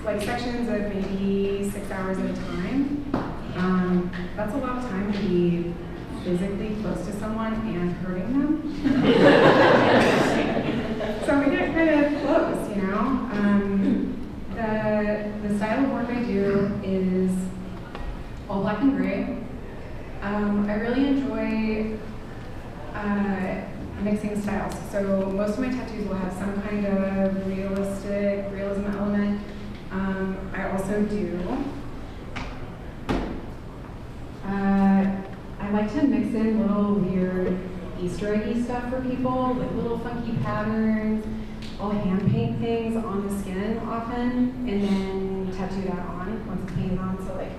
like sections of maybe 6 hours at a time. That's a lot of time to be physically close to someone and hurting them. So we get kind of close, you know. The style of work I do is all black and gray. I really enjoy mixing styles. So most of my tattoos will have some kind of realism element. I also do. I like to mix in little weird Easter eggy stuff for people, like little funky patterns. I'll hand paint things on the skin often, and then tattoo that on once it's painted on. So like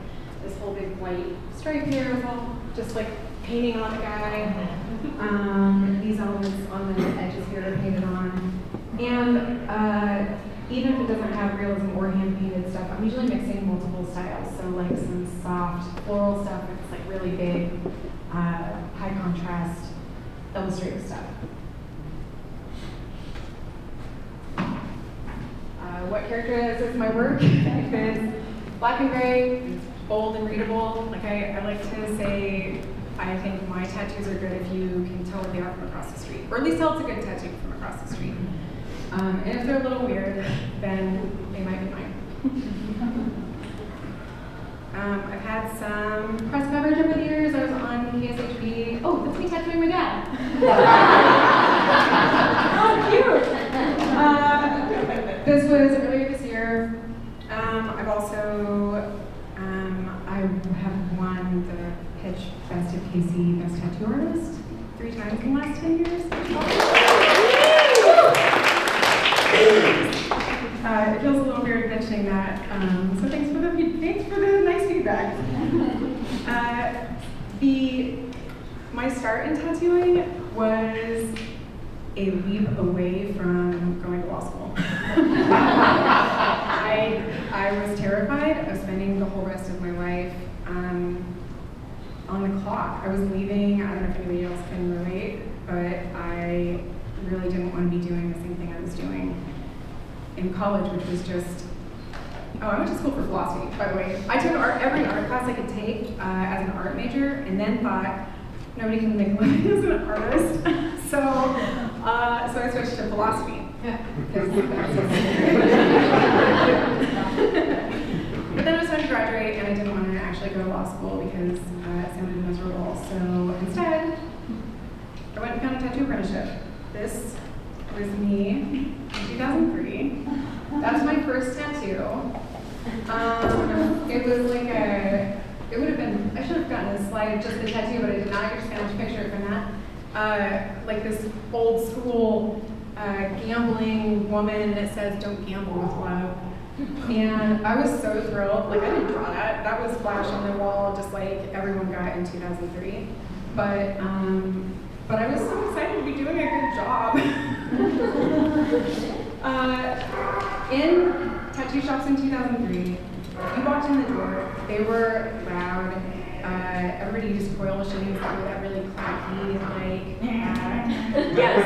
this whole big white stripe here is all just like painting on the guy. These elements on the edges here are painted on. And even if it doesn't have realism or hand-painted stuff, I'm usually mixing multiple styles. So like some soft floral stuff, and it's like really big, high contrast, illustrative stuff. What characterizes my work? It's black and gray, it's bold and readable. Like I like to say, I think my tattoos are good if you can tell what they are from across the street, or at least tell it's a good tattoo from across the street. And if they're a little weird, then they might be mine. I've had some press coverage over the years. I was on KSHB. Oh, that's me tattooing my dad. Oh, cute. This was earlier this year. I've also, I have won the Pitch Best of KC Best Tattoo Artist 3 times in the last 10 years. It feels a little weird mentioning that, so thanks for the nice feedback. My start in tattooing was a leap away from going to law school. I was terrified of spending the whole rest of my life on the clock. I was leaving, I don't know if anybody else can relate, but I really didn't want to be doing the same thing I was doing in college, which was just, I went to school for philosophy, by the way. I took every art class I could take as an art major, and then thought, nobody can make a living as an artist. So I switched to philosophy. But then it was time to graduate, and I didn't want to actually go to law school because it sounded miserable. So instead, I went and found a tattoo apprenticeship. This was me in 2003. That's my first tattoo. It was like it would have been, I should have gotten a slide of just the tattoo, but I did not. I just found a picture from that. Like this old school gambling woman that says, "Don't gamble with love." And I was so thrilled. Like, I didn't draw that. That was flashed on the wall just like everyone got in 2003. But I was so excited to be doing a good job. In tattoo shops in 2003, you walked in the door, they were loud. Everybody used coil machines that were that really clacky, like, yes.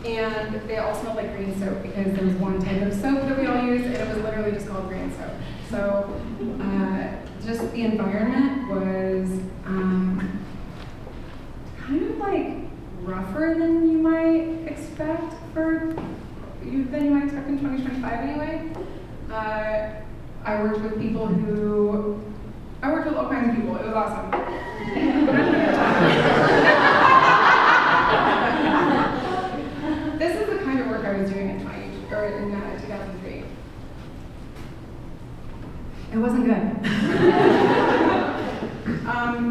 And they all smelled like green soap because there was one type of soap that we all used, and it was literally just called green soap. So just the environment was kind of like rougher than you might expect in 2025 anyway. I worked with all kinds of people. It was awesome. This is the kind of work I was doing in 2003. It wasn't good.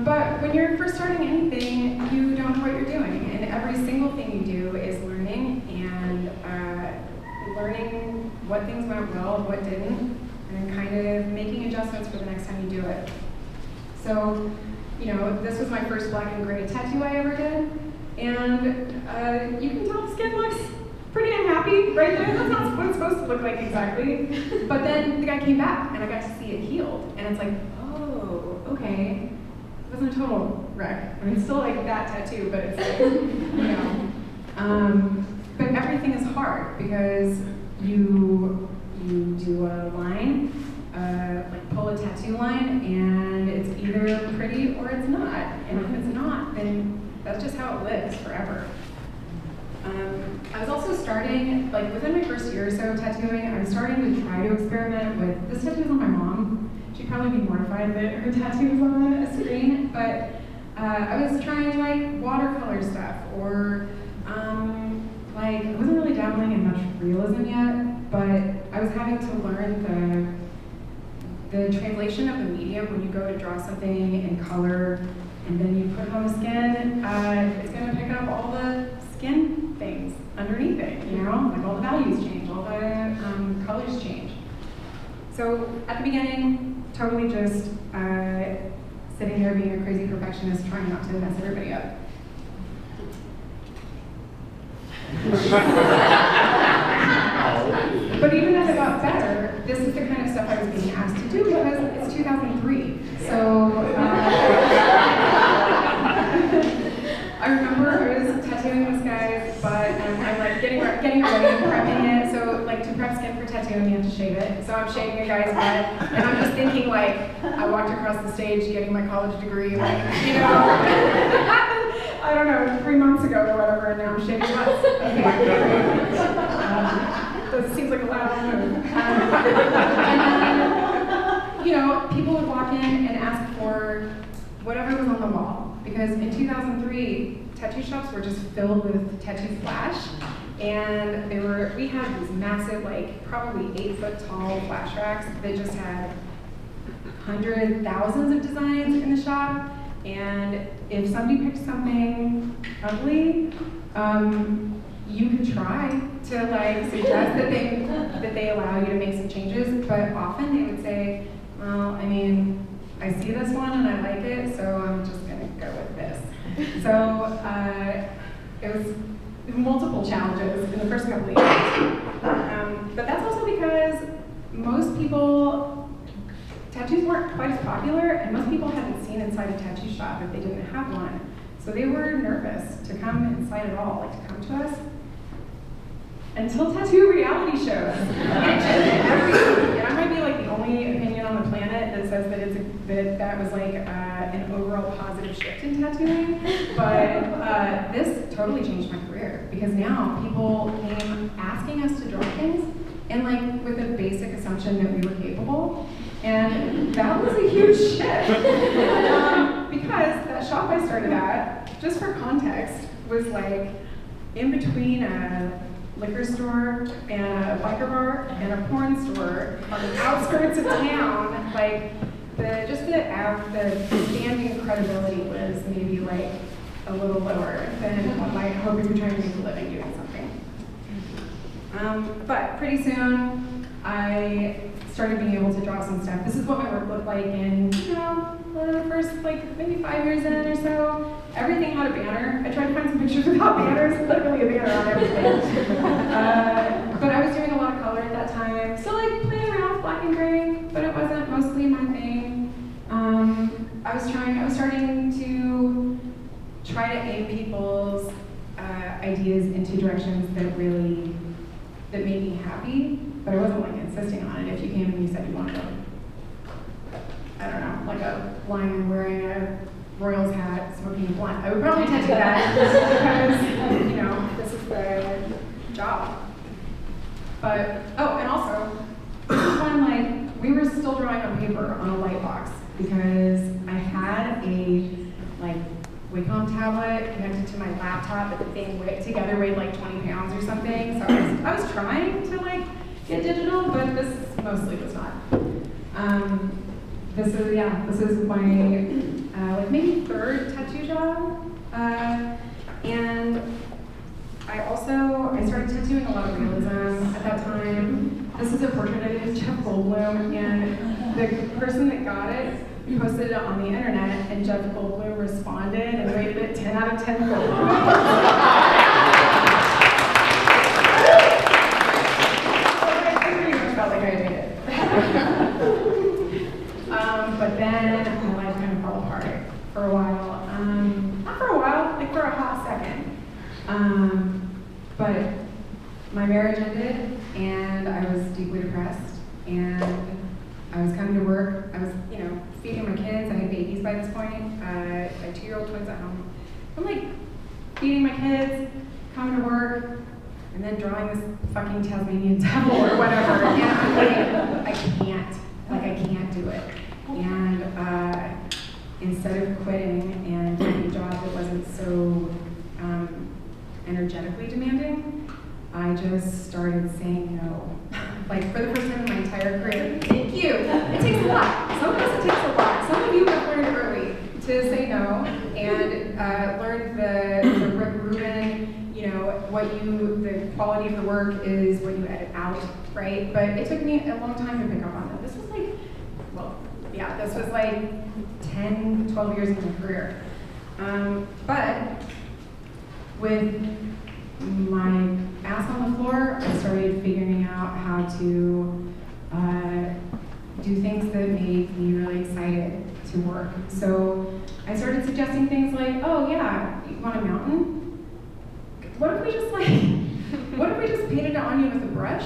But when you're first starting anything, you don't know what you're doing, and every single thing you do is learning, and learning what things went well, what didn't, and kind of making adjustments for the next time you do it. So, this was my first black and gray tattoo I ever did, and you can tell the skin looks pretty unhappy right there. That's not what it's supposed to look like exactly. But then the guy came back, and I got to see it healed, and it's like, oh, okay. It wasn't a total wreck. I mean, it's still like that tattoo, but it's like, but everything is hard because you do a line, like pull a tattoo line, and it's either pretty or it's not. And if it's not, then that's just how it lives forever. I was also starting, like within my first year or so of tattooing, I was starting to try to experiment with, this tattoo's on my mom. She'd probably be mortified that her tattoo was on a screen, but I was trying like watercolor stuff, or like, I wasn't really dabbling in much realism yet, but I was having to learn the translation of the medium when you go to draw something in color and then you put it on the skin. It's going to pick up all the skin things underneath it, you know? Like all the values change, all the colors change. So at the beginning, totally just sitting there being a crazy perfectionist, trying not to mess everybody up. But even as it got better, this is the kind of stuff I was being asked to do because it's 2003. So I remember I was tattooing this guy's butt, and I'm like getting it ready and prepping it. So like to prep skin for tattooing, you have to shave it. So I'm shaving a guy's butt, and I'm just thinking like, I walked across the stage getting my college degree, like, you know. I don't know, 3 months ago or whatever, and now I'm shaving butts. Okay. That seems like a loud move. And, you know, people would walk in and ask for whatever was on the wall. Because in 2003, tattoo shops were just filled with tattoo flash. And we had these massive, like, probably 8-foot tall flash racks that just had hundreds, thousands of designs in the shop. And if somebody picked something ugly, you could try to like suggest that they allow you to make some changes, but often they would say, well, I mean, I see this one and I like it, so I'm just gonna go with this. So it was multiple challenges in the first couple of years. But that's also because most people, tattoos weren't quite as popular, and most people hadn't seen inside a tattoo shop if they didn't have one. So they were nervous to come inside at all, like to come to us. Until tattoo reality shows. And I might be like the only opinion on the planet that says that that was like an overall positive shift in tattooing. But this totally changed my career, because now people came asking us to draw things, and like with a basic assumption that we were capable. And that was a huge shift. Because that shop I started at, just for context, was like in between a liquor store and a biker bar and a porn store on the outskirts of town. Like the standing credibility was maybe like a little lower than what might hope if you're trying to make a living doing something. But pretty soon I started being able to draw some stuff. This is what my work looked like in, you know, the first like maybe 5 years in or so. Everything had a banner. I tried to find some pictures without banners, literally a banner on everything. But I was doing a lot of color at that time. Still like playing around with black and gray, but it wasn't mostly my thing. I was starting to try to aim people's ideas into directions that made me happy. But I wasn't like insisting on it. If you came and you said you wanted I don't know, like a lion wearing a Royals hat, smoking a blunt, I would probably tattoo that because, you know, this is the job. But, oh, and also, this is when like, we were still drawing on paper on a light box because I had a like Wacom tablet connected to my laptop, but the thing together weighed like 20 pounds or something. So I was trying to like get digital, but this mostly was not. This is my like maybe third tattoo job, and I started tattooing a lot of realism at that time. This is a portrait I did of Jeff Goldblum, and the person that got it posted it on the internet, and Jeff Goldblum responded and rated it 10 out of 10 Goldblum. But then my life kind of fell apart for a while. Not for a while, like for a hot second. But my marriage ended, and deeply depressed, and I was coming to work. I was, feeding my kids. I had babies by this point. I had 2-year-old twins at home. I'm like feeding my kids, coming to work, and then drawing this fucking Tasmanian devil or whatever. And I'm like, I can't do it. And instead of quitting and taking a job that wasn't so energetically demanding, I just started saying no. Like, for the first time in my entire career. Thank you. It takes a lot. Some of us, it takes a lot. Some of you have learned early to say no and learned the Rick Rubin, the quality of the work is what you edit out, right? But it took me a long time to pick up on that. This was like 10, 12 years into my career. But with my ass on the floor, I started figuring out how to do things that made me really excited to work. So I started suggesting things like, oh yeah, you want a mountain? What if we just painted it on you with a brush?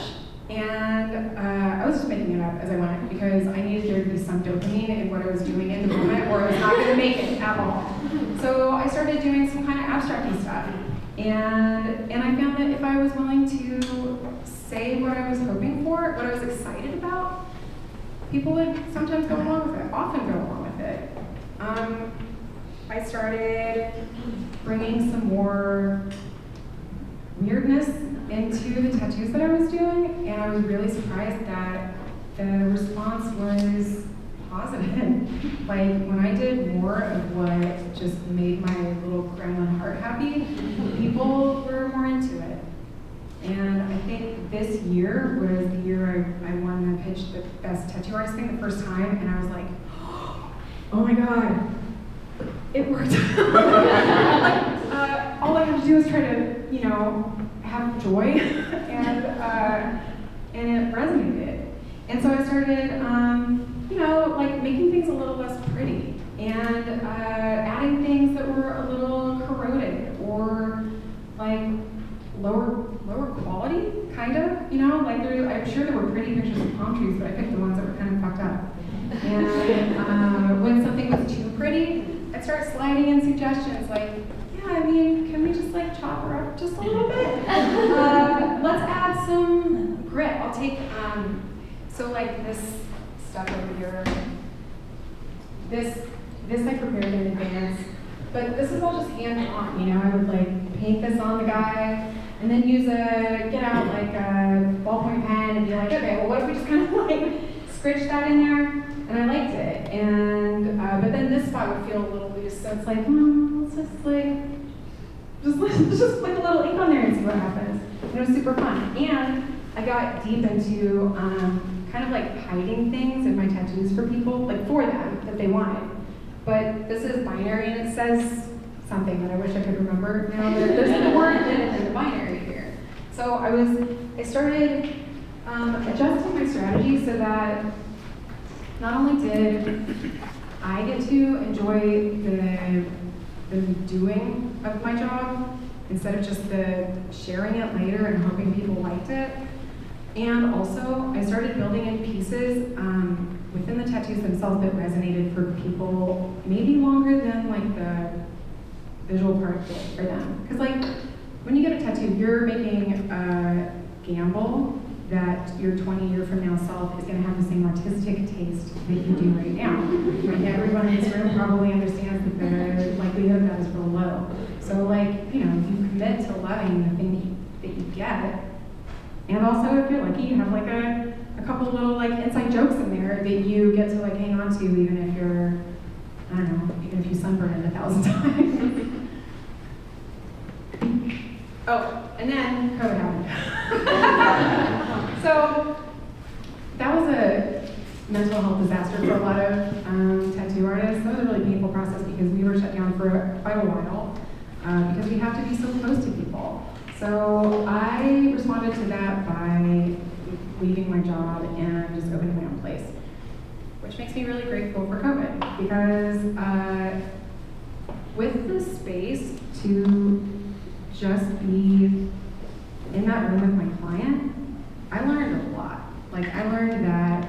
And I was just making it up as I went because I needed there to be some dopamine in what I was doing in the moment, or I was not going to make it at all. So I started doing some kind of abstract-y stuff. And I found that if I was willing to say what I was hoping for, what I was excited about, people would sometimes go along with it, often go along with it. I started bringing some more weirdness into the tattoos that I was doing, and I was really surprised that the response was positive. Like, when I did more of what just made my little gremlin heart happy, people were more into it. And I think this year was the year I won the pitch, the best tattoo artist thing, the first time, and I was like, oh my god, it worked. All I had to do was try to, have joy, and it resonated. And so I started, making things a little less pretty, and adding things that were a little corroded, or lower quality, kind of, I'm sure there were pretty pictures of palm trees, but I picked the ones that were kind of fucked up. And when something was too pretty, I'd start sliding in suggestions like, can we just chop her up just a little bit? Let's add some grit. I'll take, this stuff over here. This I prepared in advance, but this is all just hand-drawn, I would paint this on the guy, and then get out a ballpoint pen and be like, okay, well what if we just kind of scritch that in there? And I liked it, and but then this spot would feel a little loose, so it's let's just flick a little ink on there and see what happens. And it was super fun, and I got deep into hiding things in my tattoos for people, for them, that they wanted. But this is binary, and it says something that I wish I could remember now. There's the word in the binary here. So I started adjusting my strategy so that not only did I get to enjoy the doing of my job instead of just the sharing it later and hoping people liked it, and also I started building in pieces within the tattoos themselves that resonated for people maybe longer than the visual part did for them. Because when you get a tattoo, you're making a gamble that your 20-year from now self is going to have the same artistic taste that you do right now. Everyone in this room probably understands that the likelihood of that is real low. So you commit to loving the thing that you get. And also, if you're lucky, you have a couple little inside jokes in there that you get to hang on to, even if you're, even if you sunburn it 1,000 times. Oh, and then COVID happened. So that was a mental health disaster for a lot of tattoo artists. That was a really painful process because we were shut down for quite a while because we have to be so close to people. So I responded to that by leaving my job and just opening my own place, which makes me really grateful for COVID because with the space to just be in that room with my client, I learned a lot. Like, I learned that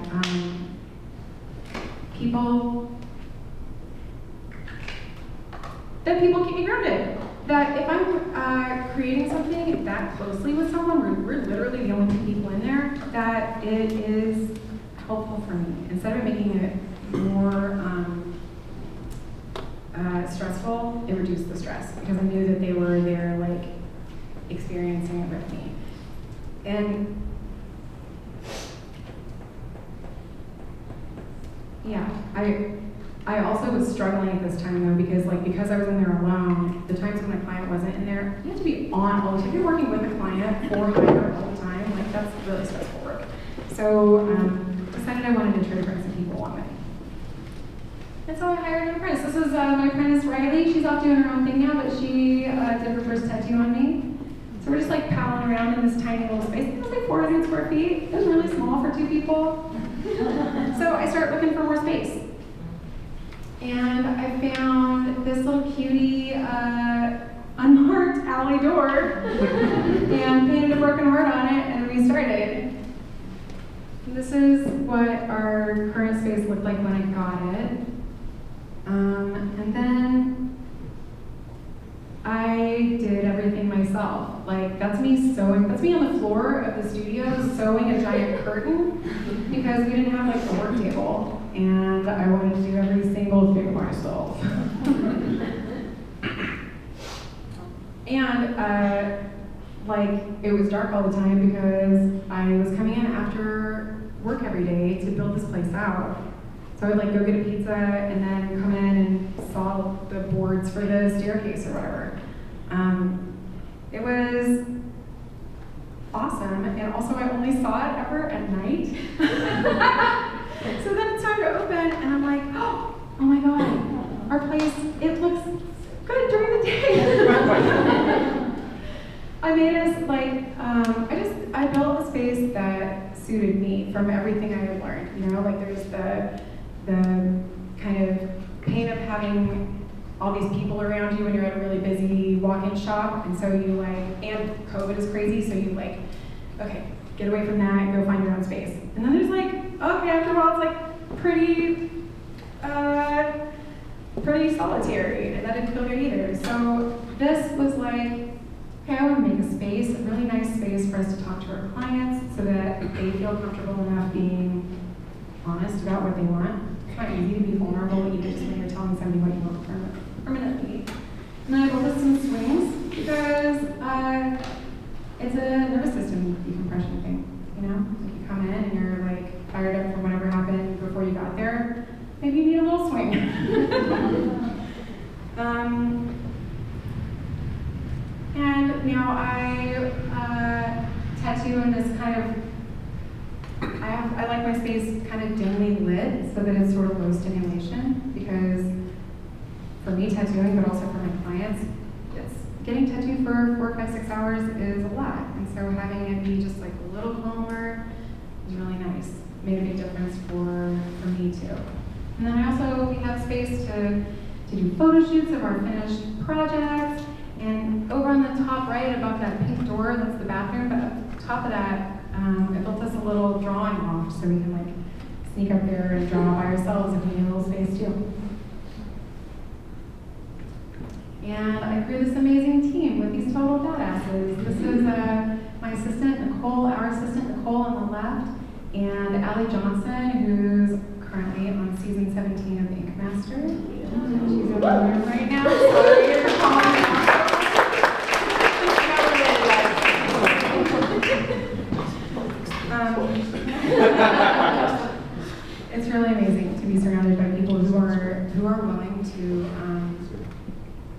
people keep me grounded. That if I'm creating something that closely with someone, we're literally the only two people in there, that it is helpful for me. Instead of making it more stressful, it reduced the stress because I knew that they were there, like, experiencing it with me. And yeah, I also was struggling at this time though because I was in there alone, the times when my client wasn't in there, you have to be on all the time. If you're working with a client for hire all the time, like that's really stressful work. So decided I wanted to try to bring some people along with me. And so I hired an apprentice. This is my apprentice Riley. She's off doing her own thing now, but she did her first tattoo on me. So we're just like palling around in this tiny little space. It was like 400 square feet. It was really small for 2 people. So I started looking for more space. And I found this little cutie unmarked alley door and painted a broken heart on it and restarted. This is what our current space looked like when I got it. And then I did everything myself. Like, that's me sewing. That's me on the floor of the studio sewing a giant curtain because we didn't have like a work table, and I wanted to do every single thing myself. And like, it was dark all the time because I was coming in after work every day to build this place out. So I would like go get a pizza and then come in and saw the boards for the staircase or whatever. It was awesome, and also I only saw it ever at night. So then it's time to open, and I'm like, oh my god, our place, it looks good during the day. I made us like, I built a space that suited me from everything I had learned. You know, like there's the kind of pain of having all these people around you when you're at a really busy walk-in shop, and so you like, and COVID is crazy, so you like, okay, get away from that and go find your own space. And then there's like, okay, after a while it's like pretty solitary, and that didn't feel good either. So this was like, okay, I want to make a space, a really nice space for us to talk to our clients so that they feel comfortable enough being honest about what they want. It's not easy to be vulnerable even just when you're telling somebody what you want permanently. And then I built us some swings because it's a nervous system decompression thing, you know? Like you come in and you're like fired up from whatever happened before you got there. Maybe you need a little swing. And now I tattoo in this kind of, I like my space kind of dimly lit so that it's sort of low stimulation, because for me tattooing, but also for my clients, it's getting tattooed for 4, 5, 6 hours is a lot. And so having it be just like a little calmer is really nice. Made a big difference for me too. And then we have space to do photo shoots of our finished projects. And over on the top right, above that pink door, that's the bathroom, but up top of that, I built us a little drawing loft so we can like sneak up there and draw by ourselves if we need a little space too. And I grew this amazing team with these total badasses. This is my assistant Nicole, our assistant Nicole on the left, and Allie Johnson, who's currently on season 17 of Ink Master. She's in the room right now. Sorry for calling out. It's really amazing to be surrounded by people who are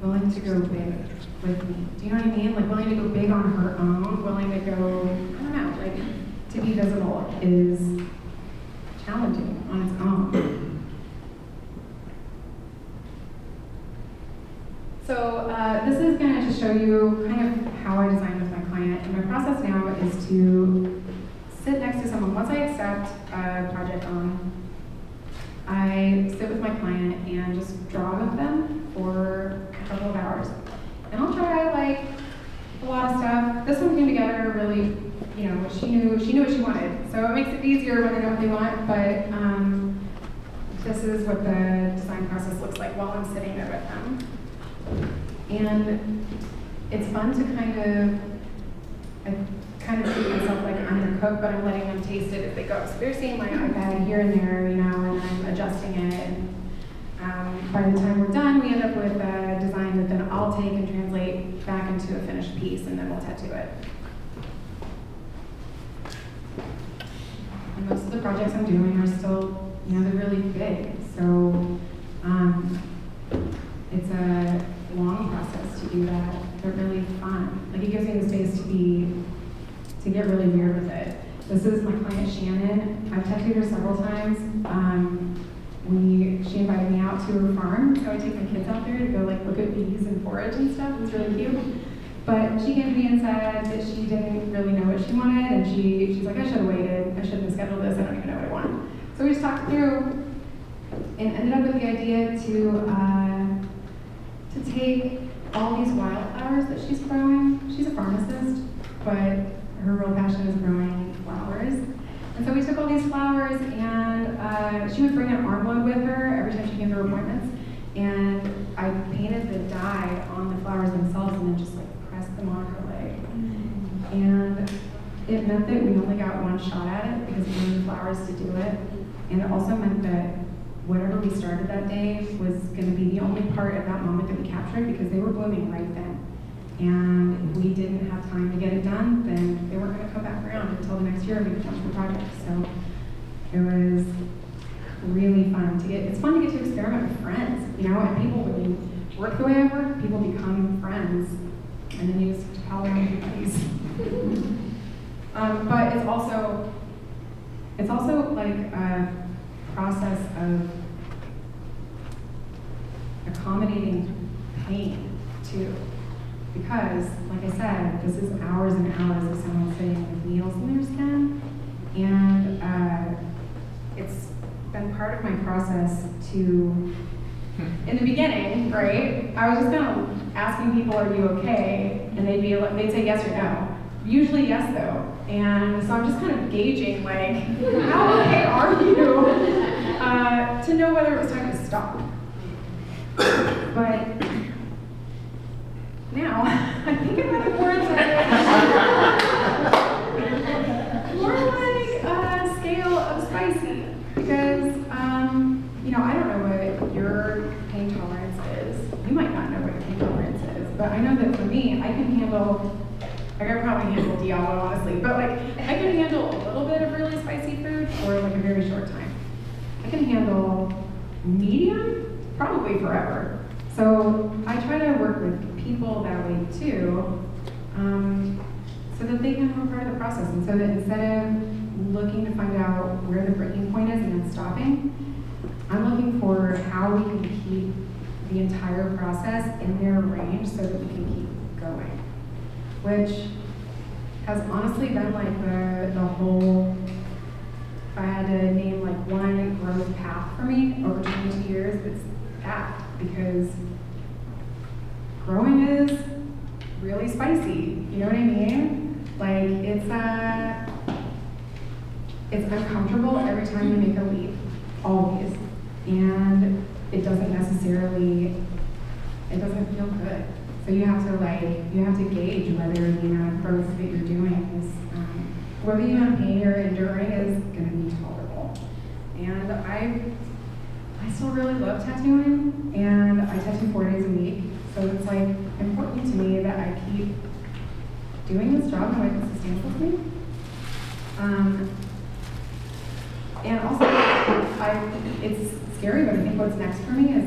willing to go big with me. Do you know what I mean? Like willing to go big on her own, willing to go, I don't know, like to be visible is challenging on its own. So this is going to just show you kind of how I design with my client. And my process now is to sit next to someone. Once I accept a project on, I sit with my client and just draw with them for a couple of hours. And I'll try like a lot of stuff. This one came together really she knew what she wanted. So it makes it easier when they know what they want, but this is what the design process looks like while I'm sitting there with them. And it's fun to I kind of treat myself like I'm their cook, but I'm letting them taste it as they go. So they're seeing my iPad here and there, and I'm adjusting it. And by the time we're done, we end up with a design that then I'll take and translate back into a finished piece, and then we'll tattoo it. And most of the projects I'm doing are still, they're really big. So it's a long process to do that. They're really fun. Like, it gives me the space to get really weird with it. This is my client Shannon. I've tattooed her several times. She invited me out to her farm, so I take my kids out there to go look at bees and forage and stuff. It's really cute. But she came to me and said that she didn't really know what she wanted, and she's like, I should have waited. I shouldn't have scheduled this. I don't even know what I want. So we just talked through and ended up with the idea to take all these wildflowers that she's growing. She's a pharmacist, but her real passion is growing flowers. And so we took all these flowers, and she would bring an armload with her every time she came to her appointments. And I painted the dye on the flowers themselves and then just pressed them on her leg. And it meant that we only got one shot at it because we needed flowers to do it. And it also meant that whatever we started that day was going to be the only part of that moment that we captured, because they were blooming right then. And if we didn't have time to get it done, then they weren't going to come back around until the next year and we could jump to the project. So it was really fun it's fun to get to experiment with friends, and people, when you work the way I work, people become friends, and then you just pal around with these. But it's also a process of accommodating pain too. Because, like I said, this is hours and hours of someone sitting with needles in their skin, and it's been part of my process to, in the beginning, right, I was just kind of asking people, are you okay? And they'd say yes or no. Usually yes, though. And so I'm just kind of gauging, how okay are you? To know whether it was time to stop. But now, I think about it more like a scale of spicy, because I don't know what your pain tolerance is. You might not know what your pain tolerance is, but I know that for me, I can handle. I could probably handle Diablo, honestly, but I can handle a little bit of really spicy food for a very short time. I can handle medium probably forever. So I try to work with people that way too, so that they can have part of the process, and so that instead of looking to find out where the breaking point is and then stopping, I'm looking for how we can keep the entire process in their range so that we can keep going, which has honestly been the whole, if I had to name one growth path for me over 22 years, it's that, because growing is really spicy, you know what I mean? It's uncomfortable every time you make a leap, always. And it doesn't feel good. So you have to gauge whether the amount of growth that you're doing is, whether the amount of pain you're enduring is going to be tolerable. And I still really love tattooing, and I tattoo 4 days a week. So it's important to me that I keep doing this job in a way that's sustainable for me. And also, it's scary, but I think what's next for me is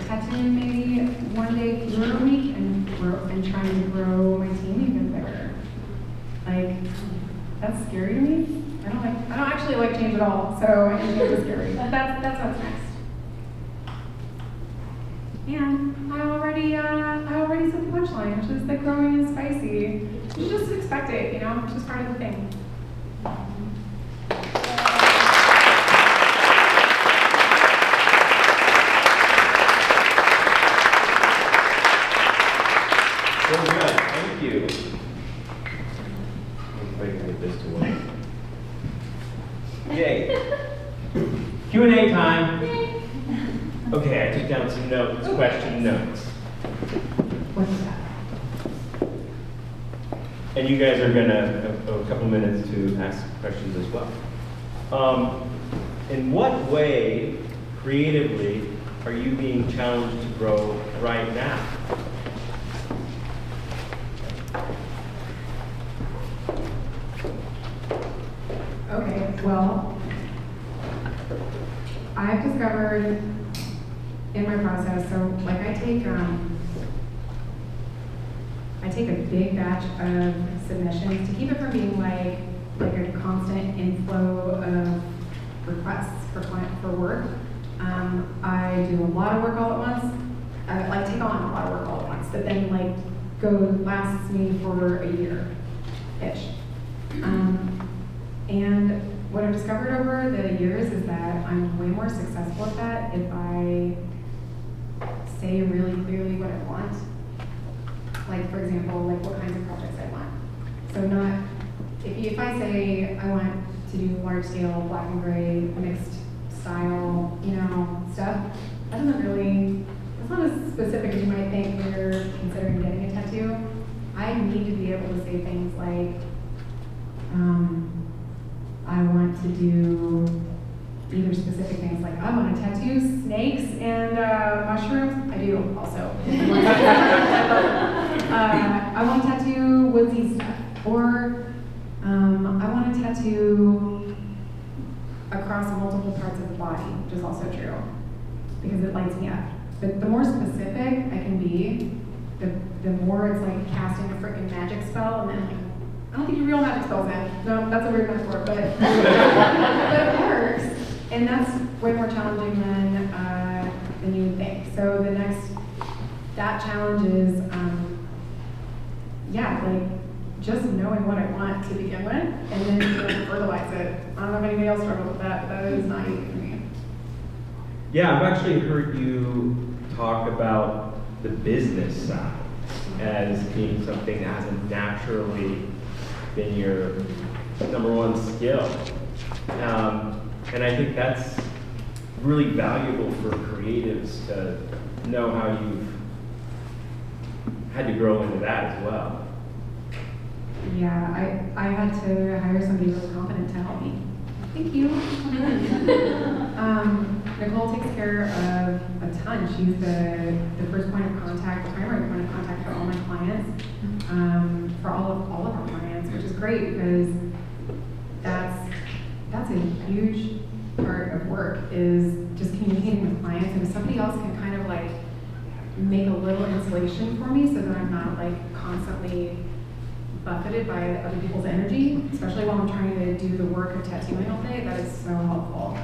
tattooing maybe 1 day fewer a week and trying to grow my team even bigger. That's scary to me. I don't actually like change at all, so I think it's scary. But that's what's next. And I already said the punchline, which is that growing is spicy. You should just expect it, it's just part of the thing. So good, thank you. Q&A time. Okay, I took down some notes, question notes. What's that? And you guys are gonna have a couple minutes to ask questions as well. In what way, creatively, are you being challenged to grow right now? Okay, well, I've discovered in my process, so like I take a big batch of submissions to keep it from being like a constant inflow of requests for work. I do a lot of work all at once. I like take on a lot of work all at once, that then like lasts me for a year-ish. And what I've discovered over the years is that I'm way more successful at that if I say really clearly what I want. Like, for example, like what kinds of projects I want. So not, if I say I want to do large scale, black and gray, mixed style, stuff, that doesn't really, it's not as specific as you might think when you're considering getting a tattoo. I need to be able to say things like, I want to do either specific things like, I want to tattoo snakes and mushrooms. I do also. I want to tattoo woodsy stuff. Or I want to tattoo across multiple parts of the body, which is also true, because it lights me up. But the more specific I can be, the more it's like casting a freaking magic spell, and then like, I don't think your real magic spell's in. No, that's a weird metaphor, but but it works, and that's way more challenging than you would think. So that challenge is, like just knowing what I want to begin with, and then fertilize it. I don't know if anybody else struggles with that, but that is not easy for me. Yeah, I've actually heard you talk about the business side as being something that hasn't naturally been your number one skill. And I think that's really valuable for creatives to know how you've had to grow into that as well. Yeah, I had to hire somebody really confident to help me. Thank you. Nicole takes care of a ton. She's the first point of contact, the primary point of contact for all my clients, for all of our clients, which is great because that's a huge part of work, is just communicating with clients, and if somebody else can kind of like make a little insulation for me so that I'm not like constantly buffeted by other people's energy, especially while I'm trying to do the work of tattooing all day, that is so helpful.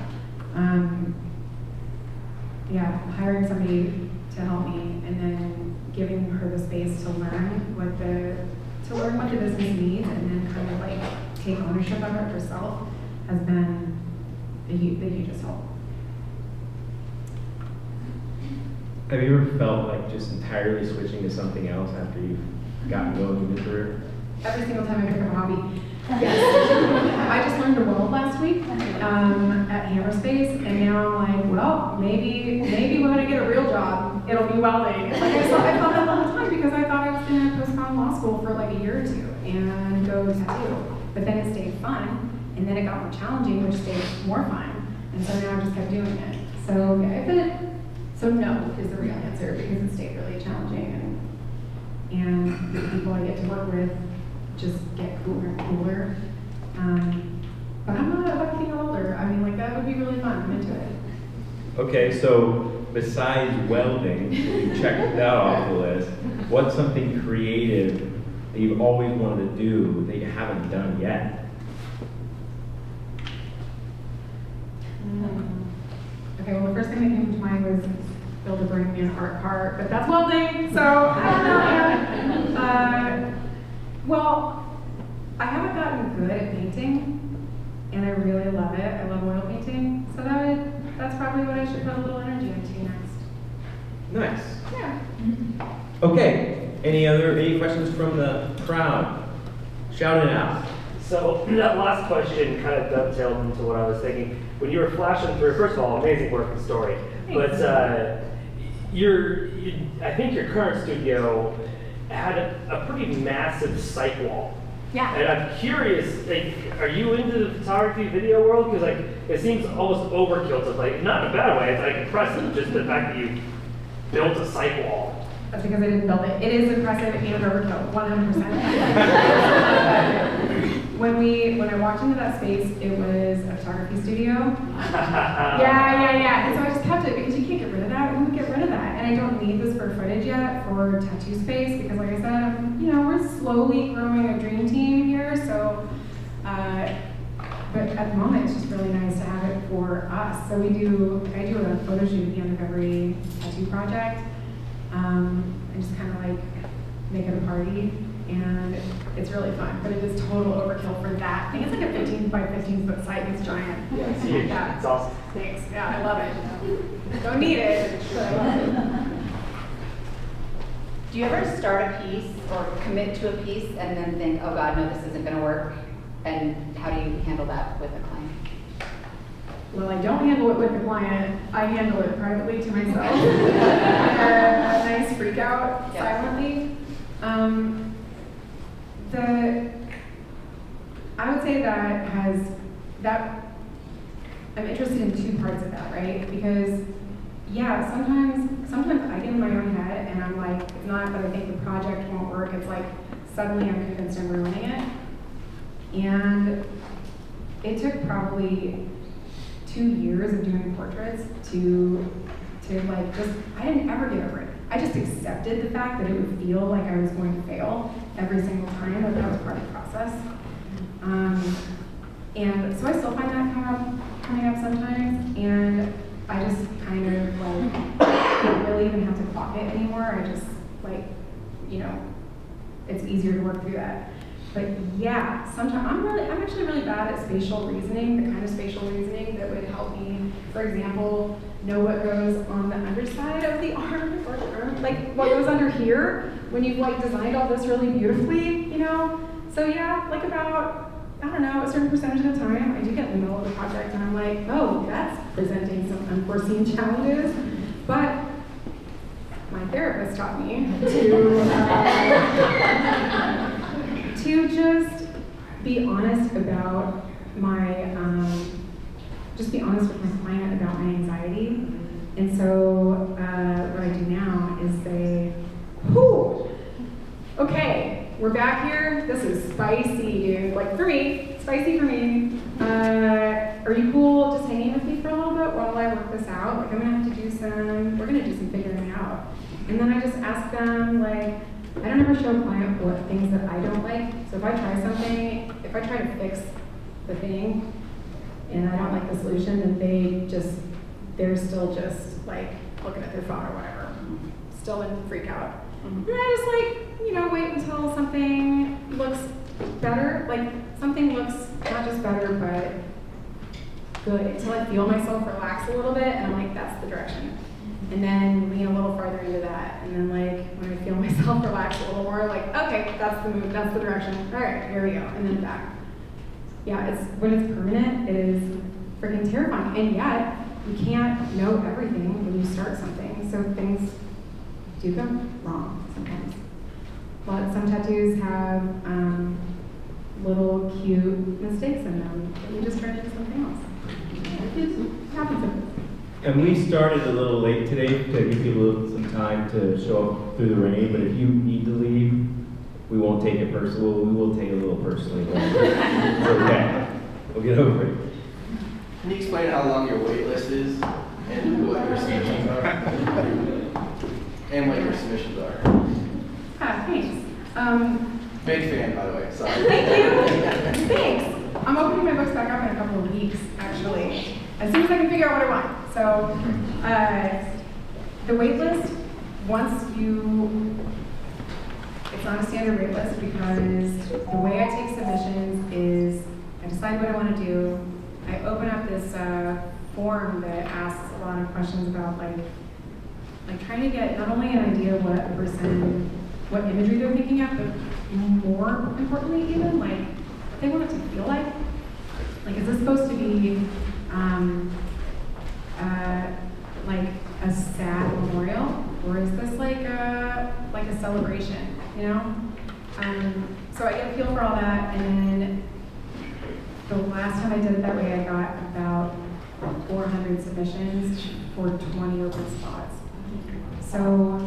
Hiring somebody to help me and then giving her the space to learn what the business needs, and then kind of like take ownership of it herself has been the hugest help. Have you ever felt like just entirely switching to something else after you've gotten going in your career? Every single time I pick up a hobby. Yes. I just learned to weld last week at Hammerspace, and now I'm like, well, maybe when I get a real job, it'll be welding. Like I thought that the whole time because I thought I was going to postpone law school for like a year or two and go tattoo. But then it stayed fun, and then it got more challenging, which stayed more fun. And so now I just kept doing it. So no is the real answer, because it stayed really challenging, and the people I get to work with just get cooler and cooler. But I'm not about being older. I mean, like, that would be really fun. I'm into it. Okay, so besides welding, you checked that off the list. What's something creative that you've always wanted to do that you haven't done yet? Okay, well, the first thing that came to mind was Bill to bring me an art cart, but that's welding, so I don't know. Well, I haven't gotten good at painting, and I really love it. I love oil painting, so that's probably what I should put a little energy into next. Nice. Yeah. Okay, any questions from the crowd? Shout it out. So that last question kind of dovetailed into what I was thinking. When you were flashing through, first of all, amazing work and story. But I think your current studio had a pretty massive sight wall. Yeah. And I'm curious, like, are you into the photography video world? Because like it seems almost overkill to like, not in a bad way. It's like impressive, just the fact that you built a sight wall. That's because I didn't build it. It is impressive and overkill, 100%. When I walked into that space, it was a photography studio. Yeah. And so I just kept it because you can't get rid of that. Who would get rid of that? And I don't need the square footage yet for tattoo space because, like I said, we're slowly growing a dream team here. So, but at the moment, it's just really nice to have it for us. So I do a photo shoot at the end of every tattoo project. I just kind of like make it a party, and it's really fun. But it is total overkill for that. I think it's like a 15 by 15 foot site. It's giant. Yeah, it's huge. Yeah. It's awesome. Thanks. Yeah, I love it. Don't need it, but I love it. Do you ever start a piece or commit to a piece and then think, oh God, no, this isn't going to work? And how do you handle that with a client? Well, I don't handle it with the client. I handle it privately to myself. A nice freak out silently. I would say that I'm interested in two parts of that, right? Because yeah, sometimes I get in my own head and I'm like, it's not that I think the project won't work, it's like suddenly I'm convinced I'm ruining it. And it took probably 2 years of doing portraits to like just, I didn't ever get over it. I just accepted the fact that it would feel like I was going to fail every single time, that was part of the process. And so I still find that coming up sometimes, and I just kind of like, don't really even have to clock it anymore. I just like, it's easier to work through that. But yeah, sometimes I'm actually really bad at spatial reasoning, the kind of spatial reasoning that would help me, for example, know what goes on the underside of the arm, or the arm, like what goes under here when you've like designed all this really beautifully, So yeah, like about, I don't know, a certain percentage of the time, I do get in the middle of the project and I'm like, oh, that's presenting some unforeseen challenges. But my therapist taught me to just be honest about just be honest with my client about my anxiety. And so what I do now is say, whew, okay, we're back here. This is spicy, dude. Like for me, spicy for me. Are you cool just hanging with me for a little bit while I work this out? Like we're gonna do some figuring out. And then I just ask them, like, I don't ever show a client what things that I don't like. So if I try something, if I try to fix the thing and I don't like the solution, then they're still just like looking at their phone or whatever, still in freak out. And I just like, wait until something looks better, like something looks not just better, but good, until I feel myself relax a little bit and I'm like, that's the direction. And then lean a little farther into that. And then like, when I feel myself relax a little more, like, okay, that's the move, that's the direction. All right, here we go, and then back. Yeah, when it's permanent, it is freaking terrifying. And yet, you can't know everything when you start something. So things do go wrong sometimes. But some tattoos have little cute mistakes in them that we just turn into something else. It happens. And we started a little late today to give people some time to show up through the rain, but if you need to leave, we won't take it personally. We will take it a little personally, but it's okay. We'll get over it. Can you explain how long your wait list is and what your submissions are? And what your submissions are? Thanks. Big fan, by the way. Sorry. Thank you. Thanks. I'm opening my books back up in a couple of weeks, actually. As soon as I can figure out what I want. So, the wait list, it's not a standard wait list because the way I take submissions is I decide what I want to do. I open up this form that asks a lot of questions about like trying to get not only an idea of what imagery they're thinking of, but more importantly even, like they want it to feel like. Like, is this supposed to be like a sad memorial, or is this like a celebration? You know? So I get a feel for all that, and then the last time I did it that way, I got about 400 submissions for 20 open spots. So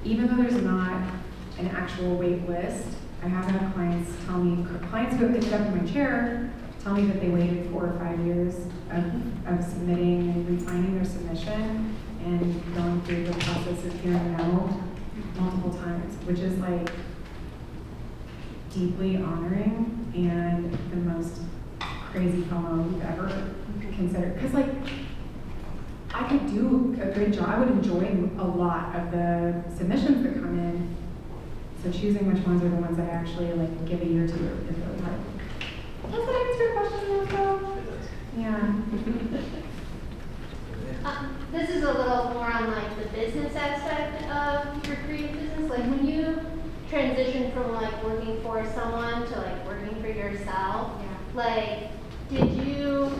even though there's not an actual wait list, I have had clients who have ended up in my chair tell me that they waited 4 or 5 years of submitting and refining their submission and going through the process of hearing no multiple times, which is like deeply honoring and the most crazy FOMO you've ever considered. Because like, I could do a good job. I would enjoy a lot of the submissions that come in. So choosing which ones are the ones that I actually like give a year to is really hard. Does that answer your question, though? Yeah. This is a little more on like the business aspect of your creative business. Like when you transition from like working for someone to like working for yourself, like did you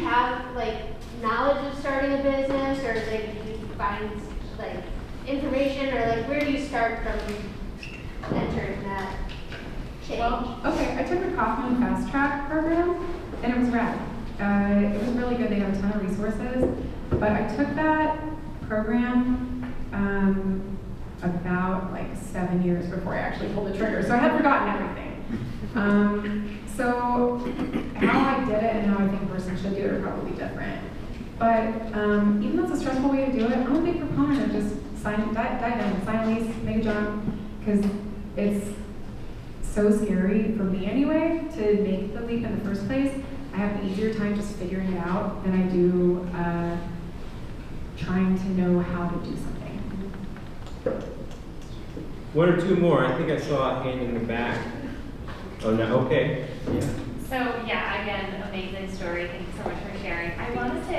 have like knowledge of starting a business, or like did you find like information, or like where do you start from entering that change? Well, okay, I took the Kaufman Fast Track program, and it was rad. It was really good. They have a ton of resources. But I took that program about like 7 years before I actually pulled the trigger. So I had forgotten everything. So how I did it and how I think a person should do it are probably different. But even though it's a stressful way to do it, I'm a big proponent of just dive in, sign a lease, make a jump, because it's so scary for me anyway to make the leap in the first place. I have an easier time just figuring it out than I do trying to know how to do something. One or two more. I think I saw a hand in the back. Oh no. Okay. Yeah. So yeah, again, amazing story. Thank you so much for sharing. I wanted to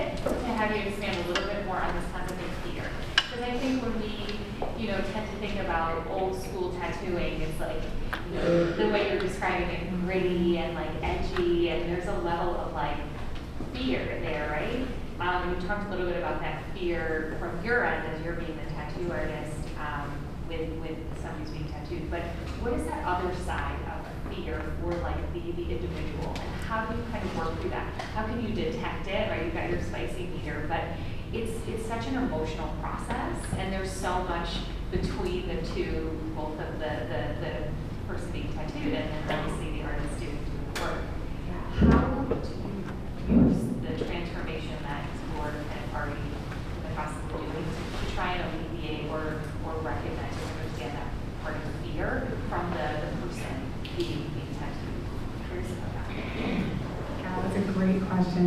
have you expand a little bit more on this concept of fear, because I think when we, tend to think about old school tattooing, it's like the way you're describing it, gritty and like edgy, and there's a level of like fear there, right? You talked a little bit about that fear from your end as you're being the tattoo artist with somebody who's being tattooed. But what is that other side of fear for like the individual, and how do you kind of work through that? How can you detect it? Right, you've got your spicy meter, but it's such an emotional process, and there's so much between the two, both of the person being tattooed and then obviously the artist doing the work. How do you use the transformation that you're kind of already in the process of doing to try and alleviate or recognize or understand that part of the fear from the person being tattooed? Curious about that. Yeah, that's a great question.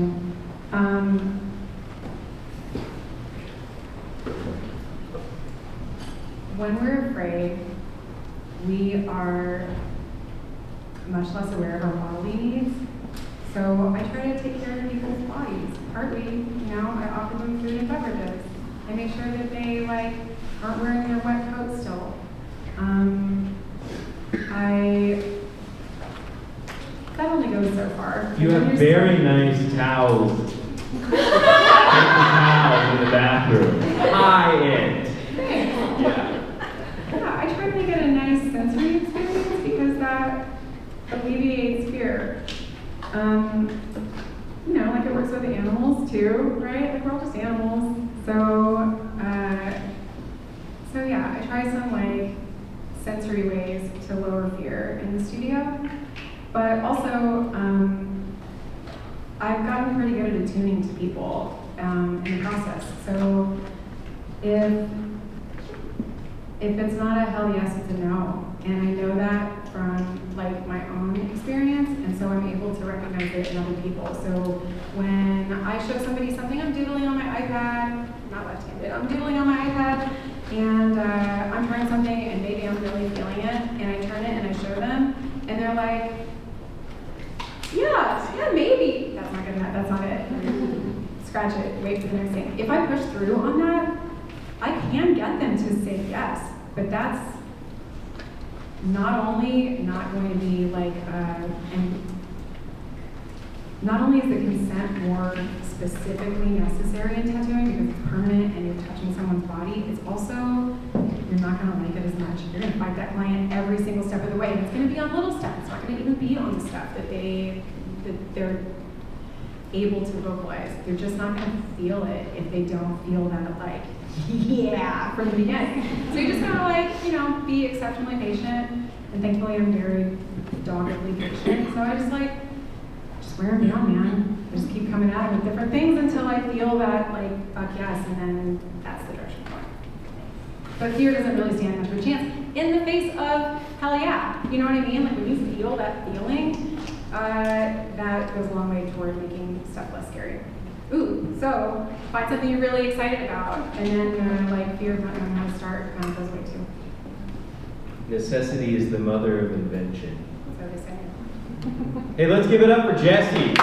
When we're afraid, we are much less aware of our bodily needs. So I try to take care of people's bodies. Partly, I offer them food and beverages. I make sure that they aren't wearing their wet coat still. That only goes so far. You have very nice towels. Towels in the bathroom. High end. Yeah. Yeah, I try to make it a nice sensory experience because that alleviates fear. Like it works with animals too, right? Like we're all just animals. So yeah, I try some sensory ways to lower fear in the studio. But also, I've gotten pretty good at attuning to people in the process. So if it's not a hell yes, it's a no. And I know that from my own experience, and so I'm able to recognize it in other people. So when I show somebody something, I'm doodling on my iPad, not left-handed, I'm doodling on my iPad, and I'm trying something, and maybe I'm really feeling it, and I turn it and I show them, and they're like, yeah, maybe. That's not good enough, that's not it. Scratch it, wait for the next thing. If I push through on that, I can get them to say yes, but that's not only not going to be like, and not only is the consent more specifically necessary in tattooing because it's permanent and you're touching someone's body, it's also, you're not gonna like it as much. You're gonna fight that client every single step of the way. And it's gonna be on little stuff. It's not gonna even be on the stuff that they're able to vocalize. They're just not gonna feel it if they don't feel that like, yeah, from the beginning. So you just gotta like, you know, be exceptionally patient. And thankfully I'm very doggedly patient. So I just like, just wear them down, man. I just keep coming at them with different things until I feel that like, fuck yes, and then that's the direction I'm going. But fear doesn't really stand much of a chance in the face of hell yeah. You know what I mean? Like when you feel that feeling, that goes a long way toward making stuff less scary. Ooh, so find something you're really excited about, and then like fear of not knowing how to start kind of goes away too. Necessity is the mother of invention. That's what they say. Hey, let's give it up for Jessie.